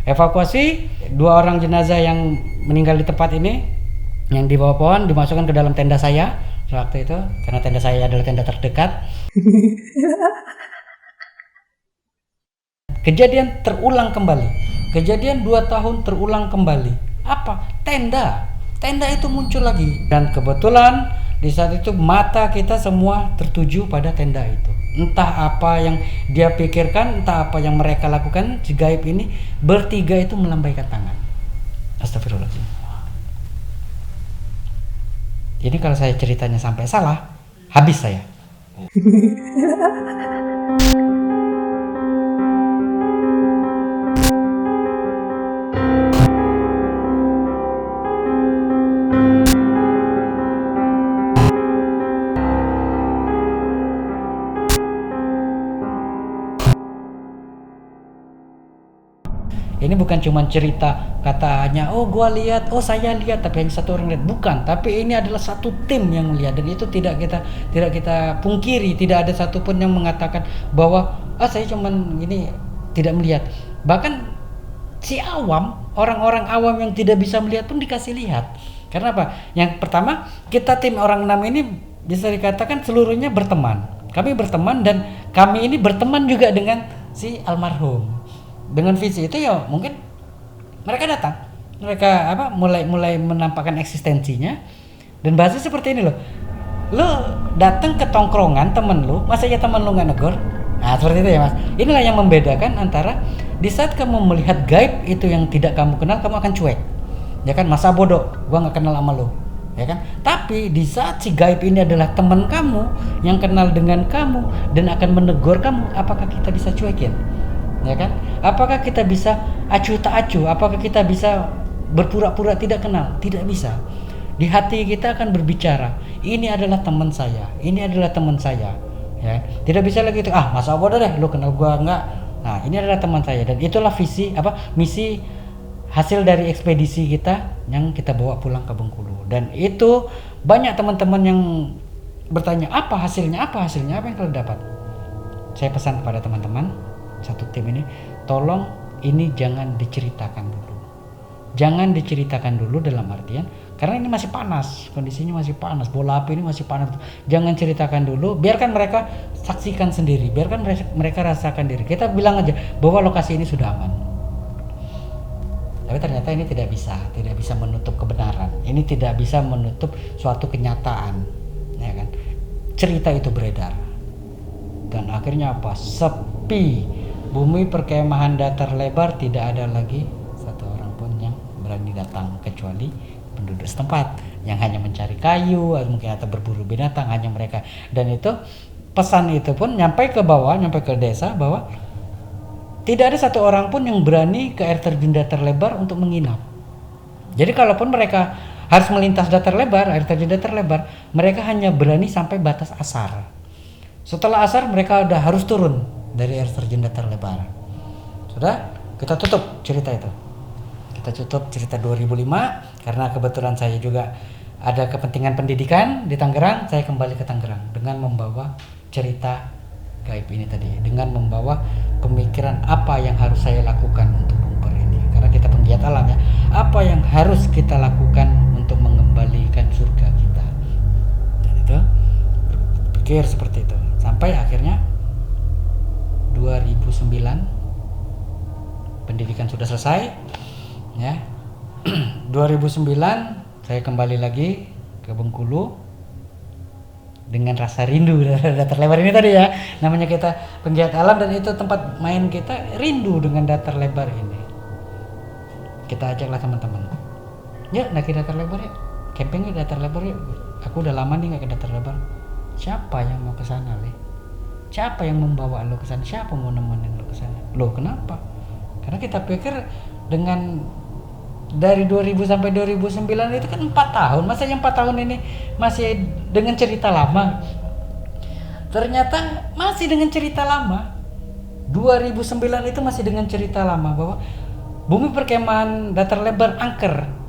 Evakuasi 2 orang jenazah yang meninggal di tempat ini, yang dibawa pohon dimasukkan ke dalam tenda saya waktu itu, karena tenda saya adalah tenda terdekat. Kejadian terulang kembali. Kejadian 2 tahun terulang kembali. Apa? Tenda. Tenda itu muncul lagi. Dan kebetulan di saat itu mata kita semua tertuju pada tenda itu. Entah apa yang dia pikirkan, entah apa yang mereka lakukan, si gaib ini bertiga itu melambaikan tangan. Astagfirullahaladzim. Ini kalau saya ceritanya sampai salah, habis saya. Ini bukan cuma cerita katanya, oh gua lihat, oh saya lihat, tapi hanya satu orang lihat. Bukan, tapi ini adalah satu tim yang melihat, dan itu tidak kita pungkiri. Tidak ada satupun yang mengatakan bahwa saya cuman ini tidak melihat. Bahkan si awam, orang-orang awam yang tidak bisa melihat pun dikasih lihat. Karena apa? Yang pertama, kita tim orang 6 ini bisa dikatakan seluruhnya berteman. Kami berteman, dan kami ini berteman juga dengan si almarhum. Dengan visi itu ya mungkin mereka datang, mereka mulai menampakkan eksistensinya, dan bahasa seperti ini loh. Lo datang ke tongkrongan temen lo, masa ya temen lo nggak negor? Nah seperti itu ya mas. Inilah yang membedakan antara di saat kamu melihat gaib itu yang tidak kamu kenal, kamu akan cuek, ya kan? Masa bodoh, gua nggak kenal sama lo, ya kan? Tapi di saat si gaib ini adalah teman kamu yang kenal dengan kamu dan akan menegur kamu, apakah kita bisa cuekin? Ya kan? Apakah kita bisa acuh tak acuh? Apakah kita bisa berpura-pura tidak kenal? Tidak bisa. Di hati kita akan berbicara, ini adalah teman saya, ini adalah teman saya, ya. Tidak bisa lagi itu, masa bodoh deh, lu kenal gua enggak. Nah, ini adalah teman saya, dan itulah misi hasil dari ekspedisi kita yang kita bawa pulang ke Bengkulu. Dan itu banyak teman-teman yang bertanya, apa hasilnya, apa yang kalian dapat? Saya pesan kepada teman-teman satu tim ini, tolong ini jangan diceritakan dulu. Jangan diceritakan dulu dalam artian karena ini masih panas, kondisinya masih panas, bola api ini masih panas. Jangan ceritakan dulu, biarkan mereka saksikan sendiri, biarkan mereka rasakan diri. Kita bilang aja bahwa lokasi ini sudah aman. Tapi ternyata ini tidak bisa menutup kebenaran. Ini tidak bisa menutup suatu kenyataan, ya kan? Cerita itu beredar. Dan akhirnya apa? Sepi. Bumi perkemahan datar lebar, tidak ada lagi satu orang pun yang berani datang kecuali penduduk setempat yang hanya mencari kayu atau berburu binatang, hanya mereka. Dan itu pesan itu pun nyampe ke bawah, nyampe ke desa bahwa tidak ada satu orang pun yang berani ke air terjun datar lebar untuk menginap. Jadi kalaupun mereka harus melintas datar lebar, air terjun datar lebar, mereka hanya berani sampai batas asar. Setelah asar mereka udah harus turun dari air terjun datar lebar. Sudah, kita tutup cerita itu. Kita tutup cerita 2005 karena kebetulan saya juga ada kepentingan pendidikan di Tangerang. Saya kembali ke Tangerang dengan membawa cerita gaib ini tadi, dengan membawa pemikiran apa yang harus saya lakukan untuk bumper ini. Karena kita penggiat alam ya. Apa yang harus kita lakukan untuk mengembalikan surga kita. Dan itu berpikir seperti itu. Sampai akhirnya 2009 pendidikan sudah selesai ya. 2009 saya kembali lagi ke Bengkulu dengan rasa rindu datar lebar ini tadi ya. Namanya kita penggiat alam dan itu tempat main kita, rindu dengan datar lebar ini. Kita ajaklah teman-teman, yuk naik datar lebar yuk, camping yuk datar lebar yuk. Aku udah lama nih gak ke datar lebar. Siapa yang mau ke sana, Le? Siapa yang membawa lo ke sana? Siapa mau nemenin lo ke sana? Loh, kenapa? Karena kita pikir dengan dari 2000 sampai 2009 itu kan 4 tahun. Masa yang 4 tahun ini masih dengan cerita lama? Ternyata masih dengan cerita lama. 2009 itu masih dengan cerita lama bahwa bumi perkemahan datar lebar angker.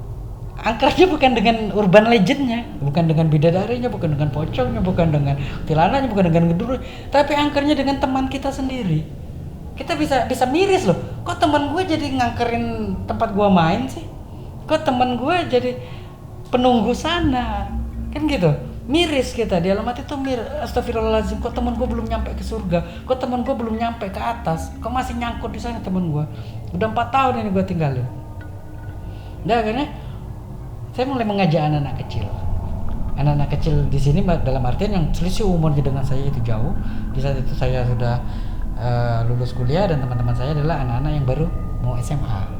Angkernya bukan dengan urban legendnya, bukan dengan bidadarinya, bukan dengan pocongnya, bukan dengan tilananya, bukan dengan geduru, tapi angkernya dengan teman kita sendiri. Kita bisa bisa miris loh. Kok teman gue jadi ngangkerin tempat gue main sih? Kok teman gue jadi penunggu sana? Kan gitu. Miris kita di dalam hati tuh astagfirullahaladzim, kok teman gue belum nyampe ke surga, kok teman gue belum nyampe ke atas, kok masih nyangkut di sana teman gue. Udah 4 tahun ini gue tinggalin. Nah akhirnya saya mulai mengajak anak-anak kecil. Anak-anak kecil di sini dalam artian yang selisih umurnya dengan saya itu jauh. Di saat itu saya sudah lulus kuliah dan teman-teman saya adalah anak-anak yang baru mau SMA.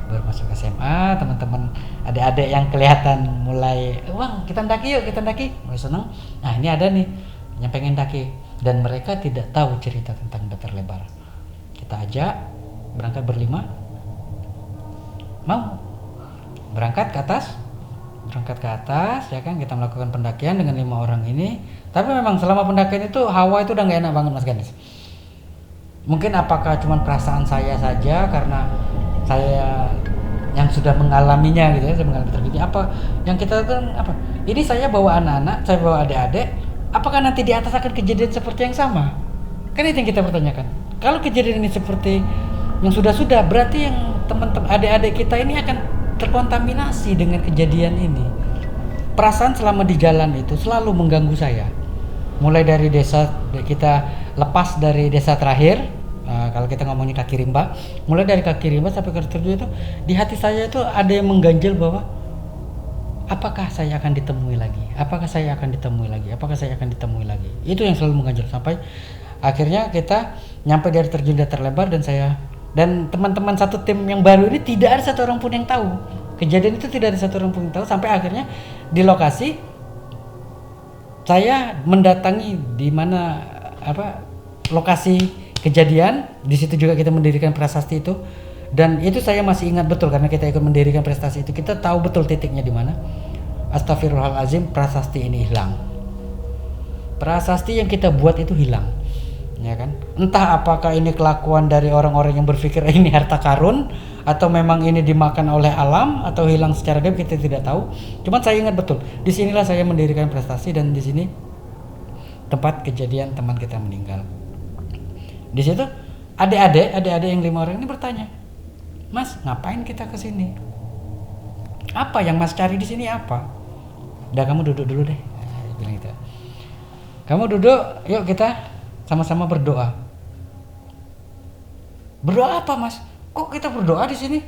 Baru masuk SMA, teman-teman adik-adik yang kelihatan mulai, "Wang, kita ndaki yuk, kita ndaki." Mulai seneng. Nah, ini ada nih yang pengen ndaki dan mereka tidak tahu cerita tentang datar lebar. Kita ajak berangkat berlima. Mau berangkat ke atas ya kan, kita melakukan pendakian dengan 5 orang ini. Tapi memang selama pendakian itu hawa itu udah gak enak banget Mas Ganes. Mungkin apakah cuma perasaan saya saja karena saya yang sudah mengalaminya gitu ya, saya mengalami terjadi apa yang kita kan apa? Ini saya bawa anak-anak, saya bawa adik-adik, apakah nanti di atas akan kejadian seperti yang sama? Kan itu yang kita pertanyakan. Kalau kejadian ini seperti yang sudah-sudah, berarti yang teman-teman adik-adik kita ini akan terkontaminasi dengan kejadian ini. Perasaan selama di jalan itu selalu mengganggu saya. Mulai dari desa kita lepas dari desa terakhir, kalau kita ngomongin kaki rimba, mulai dari kaki rimba sampai ke terjun itu, di hati saya itu ada yang mengganjal bahwa apakah saya akan ditemui lagi? Apakah saya akan ditemui lagi? Apakah saya akan ditemui lagi? Itu yang selalu mengganjal sampai akhirnya kita nyampe dari terjun datar lebar dan teman-teman satu tim yang baru ini tidak ada satu orang pun yang tahu. Kejadian itu tidak ada satu orang pun yang tahu sampai akhirnya di lokasi saya mendatangi di mana lokasi kejadian. Di situ juga kita mendirikan prasasti itu, dan itu saya masih ingat betul karena kita ikut mendirikan prestasi itu. Kita tahu betul titiknya di mana. Astagfirullahalazim, prasasti ini hilang. Prasasti yang kita buat itu hilang, ya kan? Entah apakah ini kelakuan dari orang-orang yang berpikir ini harta karun, atau memang ini dimakan oleh alam, atau hilang secara gaib, kita tidak tahu. Cuman saya ingat betul, disinilah saya mendirikan prestasi dan di sini tempat kejadian teman kita meninggal. Di situ adik-adik yang 5 orang ini bertanya, "Mas, ngapain kita ke sini? Apa yang Mas cari di sini apa?" "Udah, kamu duduk dulu deh," bilang gitu. "Kamu duduk, yuk kita sama-sama berdoa." "Berdoa apa, Mas? Kok kita berdoa di sini?"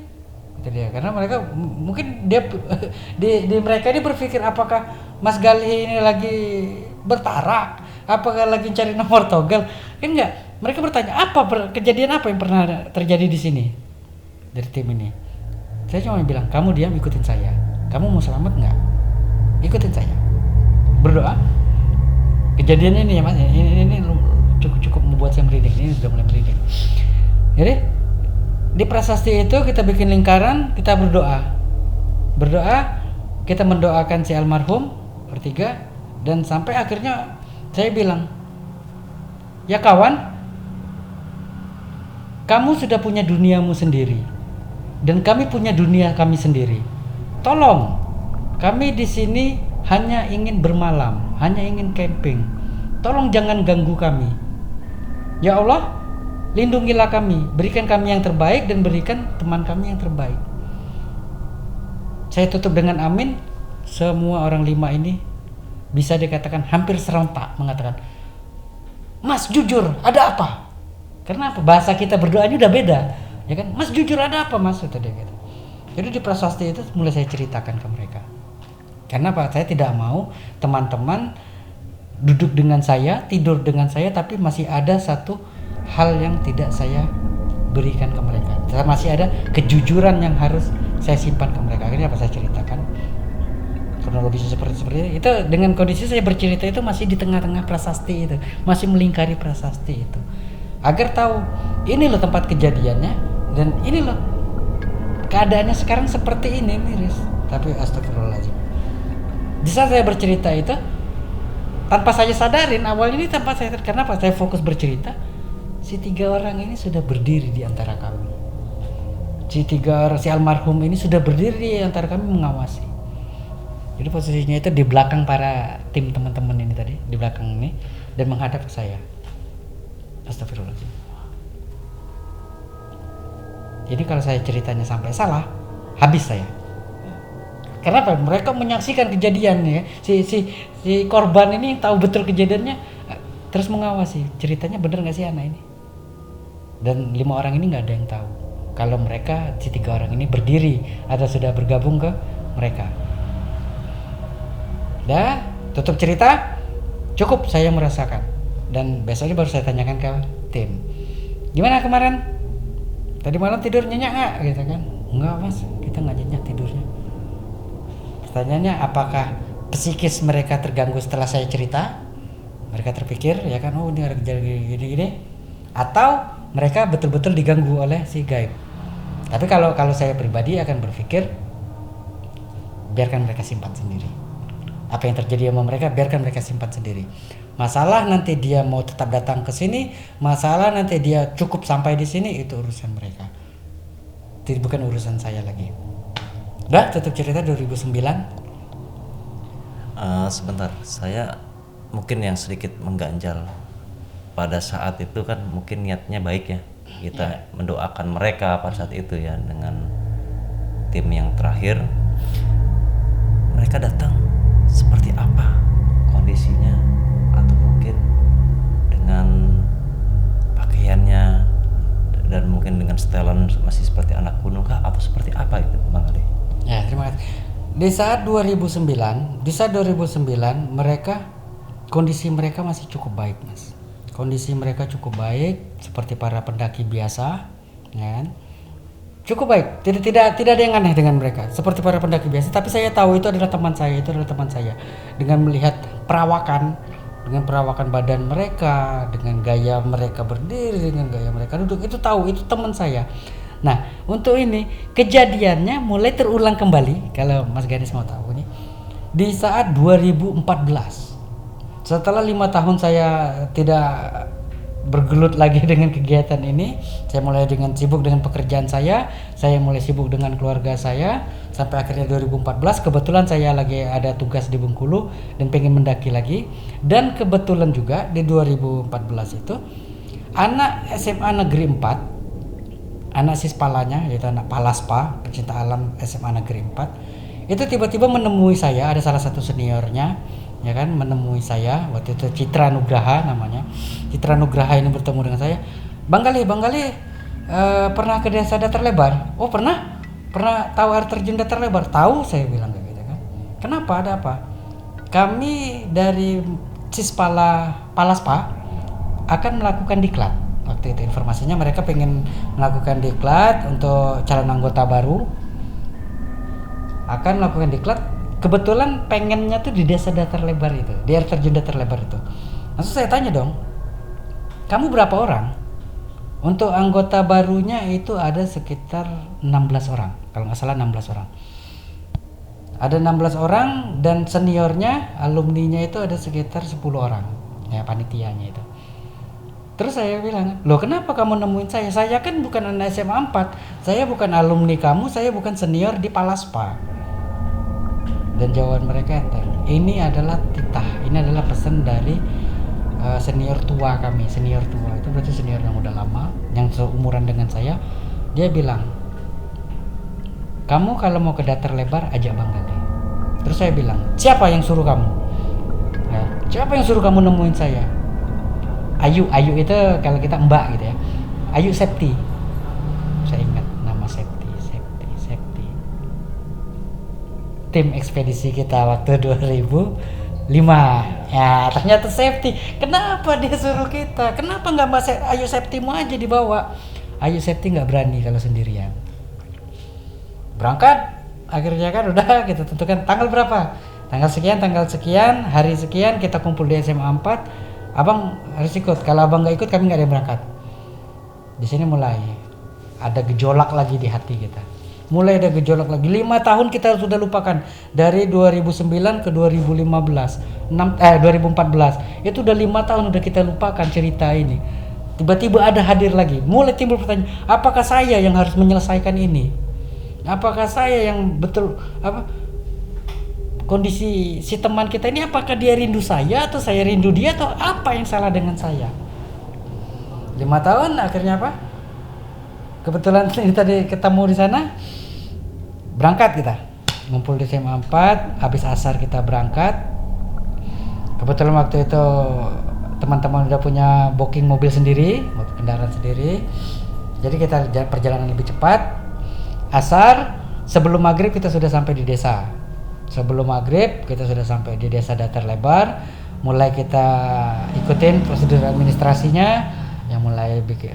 Kata dia. Karena mereka mungkin dia di mereka ini berpikir apakah Mas Galih ini lagi bertarak, apakah lagi cari nomor togel? Kan enggak. Mereka bertanya, kejadian apa yang pernah terjadi di sini dari tim ini? Saya cuma bilang, "Kamu diam, ikutin saya. Kamu mau selamat nggak? Ikutin saya. Berdoa." Kejadian ini ya Mas, ini cukup membuat saya merinding. Ini sudah mulai merinding. Jadi di prasasti itu kita bikin lingkaran, kita berdoa, kita mendoakan si almarhum bertiga, dan sampai akhirnya saya bilang, "Ya kawan, kamu sudah punya duniamu sendiri dan kami punya dunia kami sendiri. Tolong, kami di sini hanya ingin bermalam, hanya ingin camping. Tolong jangan ganggu kami. Ya Allah, lindungilah kami, berikan kami yang terbaik dan berikan teman kami yang terbaik." Saya tutup dengan amin. Semua orang 5 ini bisa dikatakan hampir serentak mengatakan, "Mas, jujur, ada apa?" Karena apa? Bahasa kita berdoanya udah beda, ya kan? "Mas, jujur, ada apa, Mas?" Kata dia gitu. Jadi di prasasti itu mulai saya ceritakan ke mereka. Karena apa? Saya tidak mau teman-teman duduk dengan saya, tidur dengan saya, tapi masih ada satu hal yang tidak saya berikan ke mereka. Masih ada kejujuran yang harus saya simpan ke mereka. Akhirnya apa? Saya ceritakan kronologisnya seperti itu. Dengan kondisi saya bercerita itu masih di tengah-tengah prasasti itu, masih melingkari prasasti itu, agar tahu ini loh tempat kejadiannya dan ini loh keadaannya sekarang seperti ini, miris. Tapi astagfirullahaladzim, di saat saya bercerita itu tanpa saya sadarin awalnya ini, tanpa saya, karena apa? Saya fokus bercerita, si 3 orang ini sudah berdiri di antara kami. Si almarhum ini sudah berdiri di antara kami mengawasi. Jadi posisinya itu di belakang para tim teman-teman ini tadi, di belakang ini, dan menghadap ke saya. Astagfirullahaladzim. Ini kalau saya ceritanya sampai salah, habis saya. Kenapa? Mereka menyaksikan kejadian ya. Si korban ini tahu betul kejadiannya, terus mengawasi. Ceritanya bener nggak sih anak ini? Dan 5 orang ini nggak ada yang tahu kalau mereka si 3 orang ini berdiri atau sudah bergabung ke mereka. Dah, tutup cerita. Cukup saya merasakan. Dan besoknya baru saya tanyakan ke tim. Gimana kemarin? Tadi malam tidur nyenyak nggak? Gitu kan? Enggak mas, kita nggak nyenyak tidurnya. Pertanyaannya, apakah psikis mereka terganggu setelah saya cerita? Mereka terpikir ya kan, oh ini ada kejadian gini-gini, atau mereka betul-betul diganggu oleh si gaib. Tapi kalau saya pribadi akan berpikir, biarkan mereka simpan sendiri. Apa yang terjadi sama mereka, biarkan mereka simpan sendiri. Masalah nanti dia mau tetap datang ke sini, masalah nanti dia cukup sampai di sini, itu urusan mereka. Itu bukan urusan saya lagi. Udah, tutup cerita 2009. Sebentar, saya mungkin yang sedikit mengganjal. Pada saat itu kan mungkin niatnya baik ya, kita mendoakan mereka pada saat itu ya, dengan tim yang terakhir. Mereka datang seperti apa kondisinya, atau mungkin dengan pakaiannya dan mungkin dengan setelan masih seperti anak gunung kah, atau seperti apa itu Bang Ali? Ya, terima kasih. Di saat 2009 mereka, kondisi mereka masih cukup baik, Mas. Kondisi mereka cukup baik seperti para pendaki biasa, ya kan? Cukup baik. Tidak ada yang aneh dengan mereka. Seperti para pendaki biasa, tapi saya tahu itu adalah teman saya. Dengan melihat perawakan badan mereka, dengan gaya mereka berdiri, dengan gaya mereka duduk, itu tahu itu teman saya. Nah, untuk ini kejadiannya mulai terulang kembali, kalau Mas Ganis mau tahu nih, di saat 2014. Setelah 5 tahun saya tidak bergelut lagi dengan kegiatan ini, saya mulai sibuk dengan pekerjaan saya mulai sibuk dengan keluarga saya, sampai akhirnya 2014 kebetulan saya lagi ada tugas di Bengkulu dan pengen mendaki lagi. Dan kebetulan juga di 2014 itu anak SMA Negeri 4, anak Sispalanya, yaitu anak Palaspa, pecinta alam SMA Negeri 4, itu tiba-tiba menemui saya. Ada salah satu seniornya, ya kan, menemui saya waktu itu, Citra Nugraha namanya. Citra Nugraha ini bertemu dengan saya, Bang Gali, pernah ke desa Datar Lebar? Oh pernah tahu air terjun Datar Lebar? Tahu, saya bilang kayak gitu kan. Kenapa, ada apa? Kami dari Palaspa akan melakukan diklat. Waktu itu informasinya mereka pengen melakukan diklat untuk calon anggota baru, akan melakukan diklat. Kebetulan pengennya tuh di desa Datar Lebar itu, di air terjun Datar Lebar itu. Langsung saya tanya dong, kamu berapa orang? Untuk anggota barunya itu ada sekitar 16 orang, kalau nggak salah 16 orang. Ada 16 orang dan seniornya, alumninya itu ada sekitar 10 orang, ya panitianya itu. Terus saya bilang, loh kenapa kamu nemuin saya? Saya kan bukan anak SMA 4, saya bukan alumni kamu, saya bukan senior di Palaspa. Dan jawaban mereka enteng, ini adalah titah, ini adalah pesan dari senior tua kami. Senior tua itu berarti senior yang udah lama, yang seumuran dengan saya. Dia bilang, kamu kalau mau ke Datar Lebar ajak Bang Gali. Terus saya bilang, siapa yang suruh kamu? Nah, siapa yang suruh kamu nemuin saya? Ayu itu kalau kita mbak gitu ya, Ayu Septi, saya ingat nama Septi. Tim ekspedisi kita waktu 2005. Ya ternyata Septi. Kenapa dia suruh kita? Kenapa nggak Ayu Septimu aja dibawa? Ayu Septi nggak berani kalau sendirian. Berangkat, akhirnya kan udah kita tentukan tanggal berapa? Tanggal sekian, hari sekian kita kumpul di SMA 4. Abang harus ikut. Kalau abang nggak ikut, kami nggak ada yang berangkat. Di sini mulai ada gejolak lagi di hati kita. Mulai ada gejolak lagi. 5 tahun kita sudah lupakan. Dari 2009 ke 2014. 2014. Itu udah 5 tahun udah kita lupakan cerita ini. Tiba-tiba ada hadir lagi. Mulai timbul pertanyaan, apakah saya yang harus menyelesaikan ini? Apakah saya yang betul kondisi si teman kita ini, apakah dia rindu saya atau saya rindu dia, atau apa yang salah dengan saya? 5 tahun akhirnya apa? kebetulan ini tadi ketemu di sana, berangkat kita ngumpul di SMA 4, habis asar kita berangkat. Kebetulan waktu itu teman-teman udah punya booking mobil sendiri, mobil kendaraan sendiri, jadi kita perjalanan lebih cepat. Asar sebelum maghrib kita sudah sampai di desa. Sebelum maghrib kita sudah sampai di desa Datar Lebar. Mulai kita ikutin prosedur administrasinya, yang mulai bikin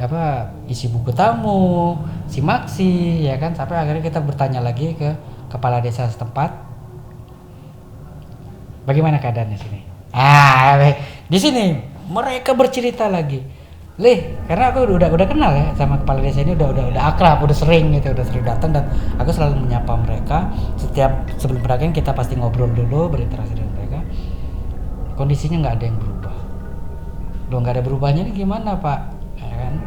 isi buku tamu, simaksi, ya kan, sampai akhirnya kita bertanya lagi ke kepala desa setempat, bagaimana keadaannya sini. Di sini mereka bercerita lagi, karena aku udah kenal ya sama kepala desa ini, udah akrab, udah sering datang, dan aku selalu menyapa mereka setiap sebelum berangkat. Kita pasti ngobrol dulu, berinteraksi dengan mereka. Kondisinya nggak ada yang berubah. Loh, nggak ada berubahnya ini gimana Pak? Ya kan?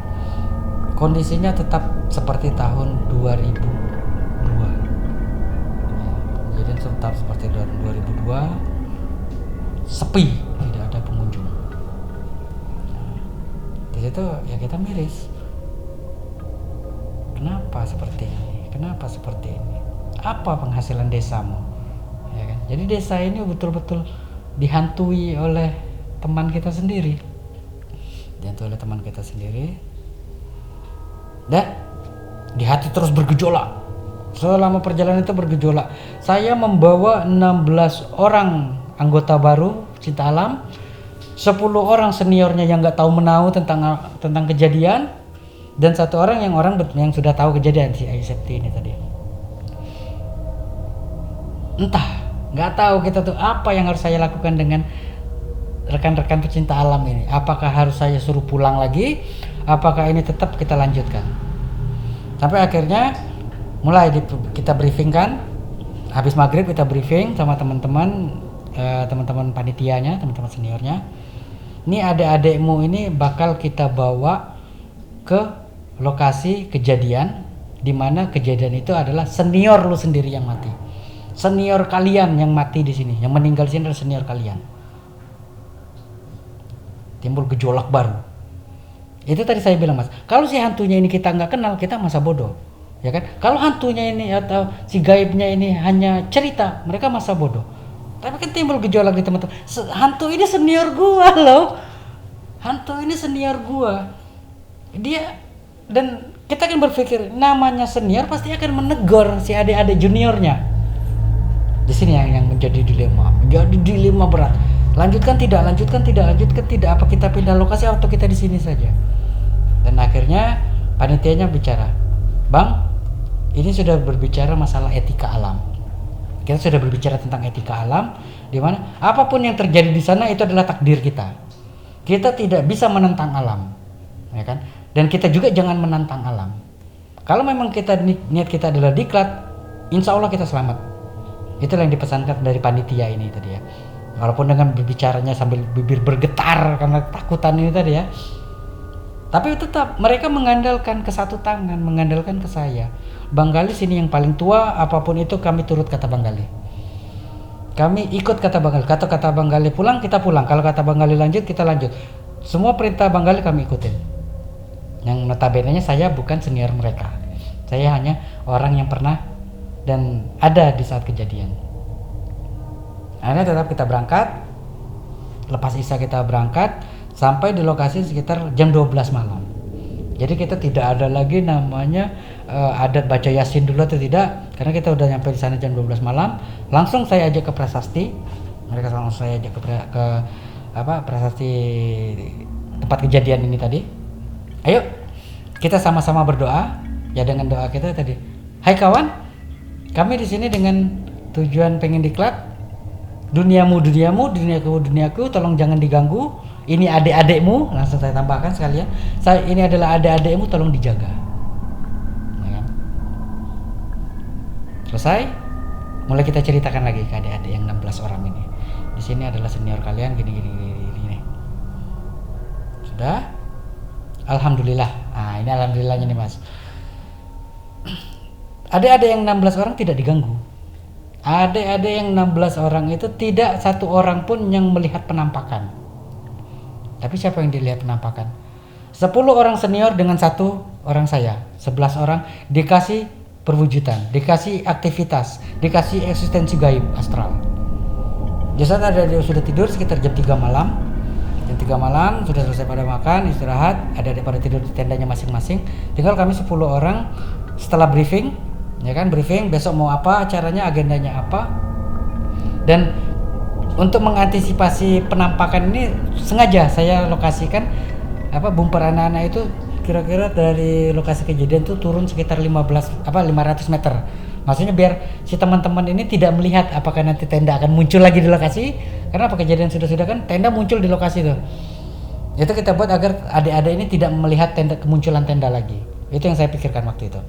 Kondisinya tetap seperti tahun 2002. Jadi tetap seperti tahun 2002, sepi, tidak ada pengunjung. Di situ ya kita miris. Kenapa seperti ini? Kenapa seperti ini? Apa penghasilan desamu? Ya kan? Jadi desa ini betul-betul dihantui oleh teman kita sendiri. Dan di hati terus bergejolak. Selama perjalanan itu bergejolak. Saya membawa 16 orang anggota baru cinta alam, 10 orang seniornya yang nggak tahu menahu tentang kejadian, dan 1 orang yang sudah tahu kejadian, si Aisepti ini tadi. Entah, nggak tahu kita tuh apa yang harus saya lakukan dengan rekan-rekan pecinta alam ini. Apakah harus saya suruh pulang lagi? Apakah ini tetap kita lanjutkan? Sampai akhirnya mulai kita briefing kan. Habis maghrib kita briefing sama teman-teman panitianya, teman-teman seniornya. Ini adik-adikmu ini bakal kita bawa ke lokasi kejadian, di mana kejadian itu adalah senior lu sendiri yang mati. Senior kalian yang mati di sini, yang meninggal di sini adalah senior kalian. Timbul gejolak baru. Itu tadi saya bilang, Mas, kalau si hantunya ini kita nggak kenal, kita masa bodoh, ya kan? Kalau hantunya ini atau si gaibnya ini hanya cerita, mereka masa bodoh. Tapi kan timbul gejolak di teman-teman. Hantu ini senior gua loh. Hantu ini senior gua. Dia, dan kita kan berpikir namanya senior pasti akan menegur si adik-adik juniornya. Di sini yang menjadi dilema berat. Lanjutkan tidak, apa kita pindah lokasi atau kita di sini saja. Dan akhirnya panitianya bicara, Bang, ini sudah berbicara masalah etika alam. Kita sudah berbicara tentang etika alam, di mana apapun yang terjadi di sana itu adalah takdir kita. Kita tidak bisa menentang alam, ya kan? Dan kita juga jangan menantang alam. Kalau memang niat kita adalah diklat, insya Allah kita selamat. Itulah yang dipesankan dari panitia ini tadi ya. Walaupun dengan berbicaranya sambil bibir bergetar karena takutan ini tadi ya. Tapi tetap mereka mengandalkan ke satu tangan, mengandalkan ke saya. Bang Gali sini yang paling tua, apapun itu kami turut kata Bang Gali. Kami ikut kata Bang Gali. Kata Bang Gali pulang, kita pulang. Kalau kata Bang Gali lanjut, kita lanjut. Semua perintah Bang Gali kami ikutin. Yang notabene-nya saya bukan senior mereka. Saya hanya orang yang pernah dan ada di saat kejadian. Akhirnya tetap kita berangkat. Lepas isya kita berangkat sampai di lokasi sekitar jam 12 malam. Jadi kita tidak ada lagi namanya adat baca Yasin dulu atau tidak, karena kita udah nyampe di sana jam 12 malam. Langsung saya ajak ke prasasti. Mereka langsung saya ajak ke prasasti tempat kejadian ini tadi. Ayo kita sama-sama berdoa ya, dengan doa kita tadi. Hai kawan, kami di sini dengan tujuan pengen diklat. Duniamu, duniaku, tolong jangan diganggu. Ini adik-adikmu, langsung saya tambahkan sekalian. Ini adalah adik-adikmu, tolong dijaga. Ya kan? Selesai, mulai kita ceritakan lagi ke adik-adik yang 16 orang ini. Di sini adalah senior kalian, gini. Sudah? Alhamdulillah. Nah, ini alhamdulillahnya nih, Mas. Adik-adik yang 16 orang tidak diganggu. Adik-adik yang 16 orang itu tidak satu orang pun yang melihat penampakan. Tapi siapa yang dilihat penampakan? 10 orang senior dengan 1 orang saya. 11 orang dikasih perwujudan, dikasih aktivitas, dikasih eksistensi gaib astral. Di saat ada sudah tidur sekitar jam 3 malam. Jam 3 malam sudah selesai pada makan, istirahat, ada pada tidur di tendanya masing-masing. Tinggal kami 10 orang setelah briefing, ya kan, briefing besok mau apa, acaranya, agendanya apa. Dan untuk mengantisipasi penampakan ini sengaja saya lokasikan bumper anak-anak itu kira-kira dari lokasi kejadian tuh turun sekitar 500 meter. Maksudnya biar si teman-teman ini tidak melihat apakah nanti tenda akan muncul lagi di lokasi, karena apa kejadian sudah kan tenda muncul di lokasi tuh. Itu kita buat agar adik-adik ini tidak melihat kemunculan tenda lagi. Itu yang saya pikirkan waktu itu.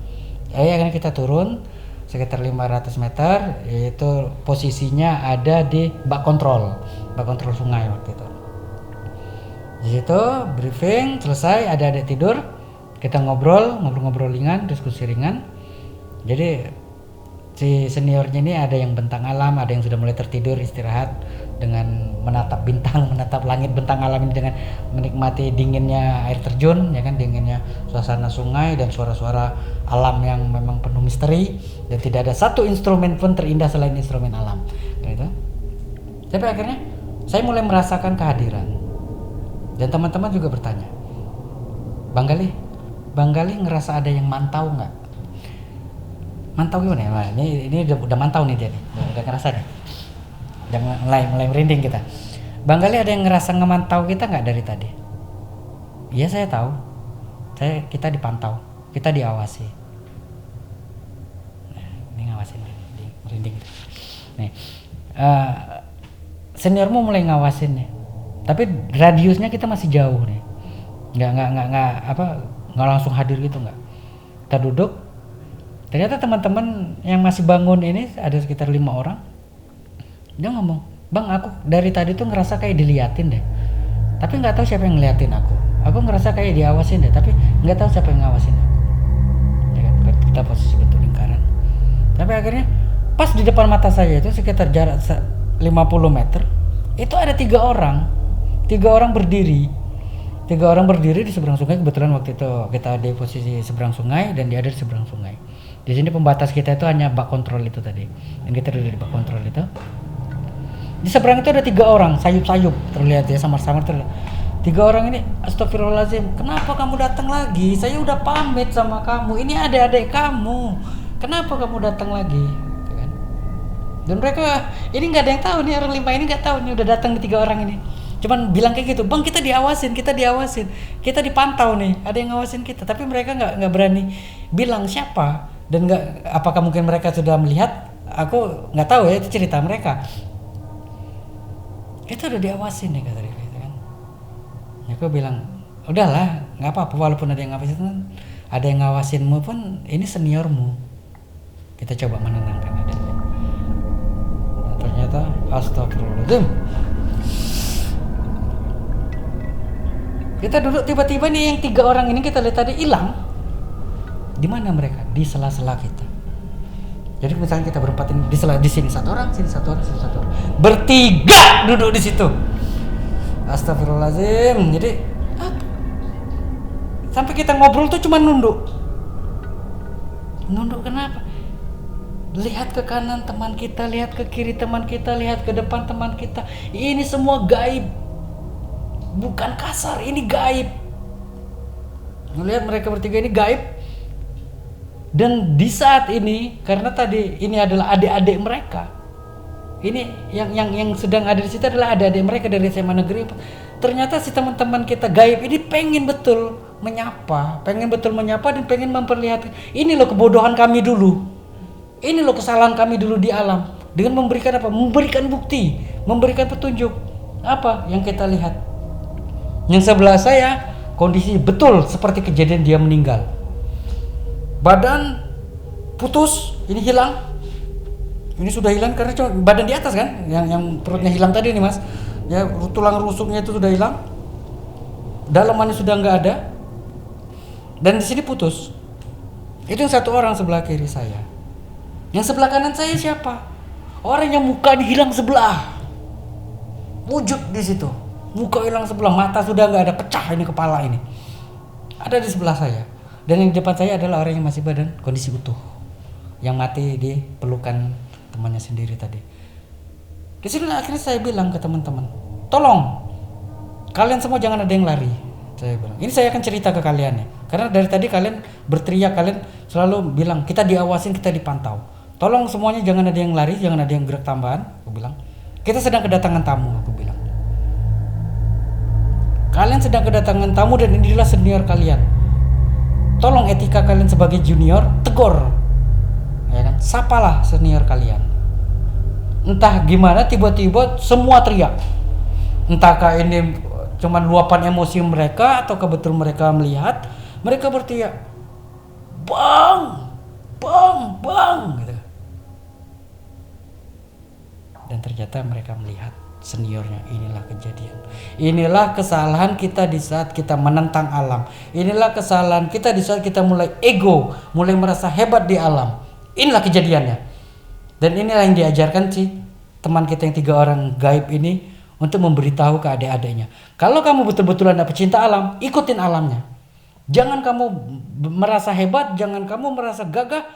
Akhirnya kita turun sekitar 500 meter, yaitu posisinya ada di bak kontrol sungai waktu itu. Di situ briefing selesai, ada adik tidur, kita ngobrol ringan, diskusi ringan. Jadi si seniornya ini ada yang bentang alam, ada yang sudah mulai tertidur istirahat dengan menatap bintang, menatap langit bentang alam ini dengan menikmati dinginnya air terjun, ya kan, dinginnya suasana sungai dan suara-suara alam yang memang penuh misteri, dan tidak ada satu instrumen pun terindah selain instrumen alam. Gitu. Tapi akhirnya saya mulai merasakan kehadiran, dan teman-teman juga bertanya, Bang Gali ngerasa ada yang mantau nggak? Mantau gimana ya? Nah, ini udah mantau nih dia nih, udah ngerasa nih. Udah mulai merinding kita. Bang Gali ada yang ngerasa ngemantau kita nggak dari tadi? Iya, saya tahu. Kita dipantau, kita diawasi. Nah, ini ngawasin merinding. Nih, seniormu mulai ngawasin nih. Tapi radiusnya kita masih jauh nih. Nggak langsung hadir gitu nggak. Kita duduk. Ternyata teman-teman yang masih bangun ini ada sekitar 5 orang. Dia ngomong, Bang, aku dari tadi tuh ngerasa kayak diliatin deh. Tapi nggak tahu siapa yang ngeliatin aku. Aku ngerasa kayak diawasin deh, tapi nggak tahu siapa yang ngawasin aku. Ya kan, kita posisi betul lingkaran. Tapi akhirnya pas di depan mata saya itu sekitar jarak 50 meter, itu ada 3 orang. 3 orang berdiri. 3 orang berdiri di seberang sungai. Kebetulan waktu itu kita di posisi seberang sungai dan dia ada di seberang sungai. Di sini pembatas kita itu hanya bak kontrol itu tadi. Dan kita duduk di bak kontrol itu. Di seberang itu ada 3 orang, sayup-sayup terlihat ya, samar-samar terlihat. 3 orang ini, astagfirullahaladzim, kenapa kamu datang lagi? Saya udah pamit sama kamu. Ini adik-adik kamu. Kenapa kamu datang lagi? Gitu kan. Dan mereka ini nggak ada yang tahu nih, orang 5 ini nggak tahu nih udah datang di 3 orang ini. Cuman bilang kayak gitu, Bang, kita diawasin, kita dipantau nih, ada yang ngawasin kita. Tapi mereka nggak berani bilang siapa. Dan apakah mungkin mereka sudah melihat? Aku nggak tahu ya, itu cerita mereka. Itu udah diawasin nih kata dia gitu kan. Ya, aku bilang, udahlah, nggak apa-apa, walaupun ada yang ngawasin, ada yang ngawasinmu pun ini seniormu. Kita coba menenangkan adanya. Nah, ternyata astagfirullahaladzim. Kita duduk, tiba-tiba nih yang 3 orang ini kita lihat tadi hilang. Di mana mereka? Di sela-sela kita. Jadi misalnya kita berempat ini di sini 1 orang, sini 1 orang, sini 1 orang. Bertiga duduk di situ. Astagfirullahaladzim. Jadi sampai kita ngobrol tuh cuma nunduk. Nunduk kenapa? Lihat ke kanan teman kita, lihat ke kiri teman kita, lihat ke depan teman kita. Ini semua gaib. Bukan kasar, ini gaib. Melihat mereka bertiga ini gaib. Dan di saat ini, karena tadi ini adalah adik-adik mereka, ini yang sedang ada di situ adalah adik-adik mereka dari SMA negeri. Ternyata si teman-teman kita gaib ini pengen betul menyapa dan pengen memperlihatkan, ini loh kebodohan kami dulu, ini loh kesalahan kami dulu di alam, dengan memberikan apa? Memberikan bukti, memberikan petunjuk apa yang kita lihat. Yang sebelah saya kondisi betul seperti kejadian dia meninggal. Badan putus, ini hilang. Ini sudah hilang karena cuma badan di atas kan, yang perutnya hilang tadi nih Mas. Ya, tulang rusuknya itu sudah hilang. Dalamannya sudah nggak ada. Dan di sini putus. Itu yang 1 orang sebelah kiri saya. Yang sebelah kanan saya siapa? Orang yang mukanya hilang sebelah. Wujud di situ. Muka hilang sebelah, mata sudah nggak ada, pecah ini kepala ini. Ada di sebelah saya. Dan yang di depan saya adalah orang yang masih badan kondisi utuh, yang mati di pelukan temannya sendiri tadi. Di sini akhirnya saya bilang ke teman-teman, tolong kalian semua jangan ada yang lari. Saya bilang, ini saya akan cerita ke kalian ya, karena dari tadi kalian berteriak, kalian selalu bilang kita diawasin, kita dipantau. Tolong semuanya jangan ada yang lari, jangan ada yang gerak tambahan. Aku bilang, kita sedang kedatangan tamu. Aku bilang, kalian sedang kedatangan tamu dan inilah senior kalian. Tolong etika kalian sebagai junior, tegur, ya kan? Sapalah senior kalian. Entah gimana tiba-tiba semua teriak. Entahkah ini cuman luapan emosi mereka ataukah betul mereka melihat, mereka berteriak, bang, bang, bang, gitu. Dan ternyata mereka melihat seniornya. Inilah kejadian, inilah kesalahan kita di saat kita menentang alam, inilah kesalahan kita di saat kita mulai ego, mulai merasa hebat di alam. Inilah kejadiannya. Dan inilah yang diajarkan si teman kita yang 3 orang gaib ini untuk memberitahu ke adik-adiknya, kalau kamu betul-betul ada pecinta alam, ikutin alamnya. Jangan kamu merasa hebat, jangan kamu merasa gagah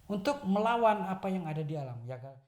untuk melawan apa yang ada di alam, ya kan?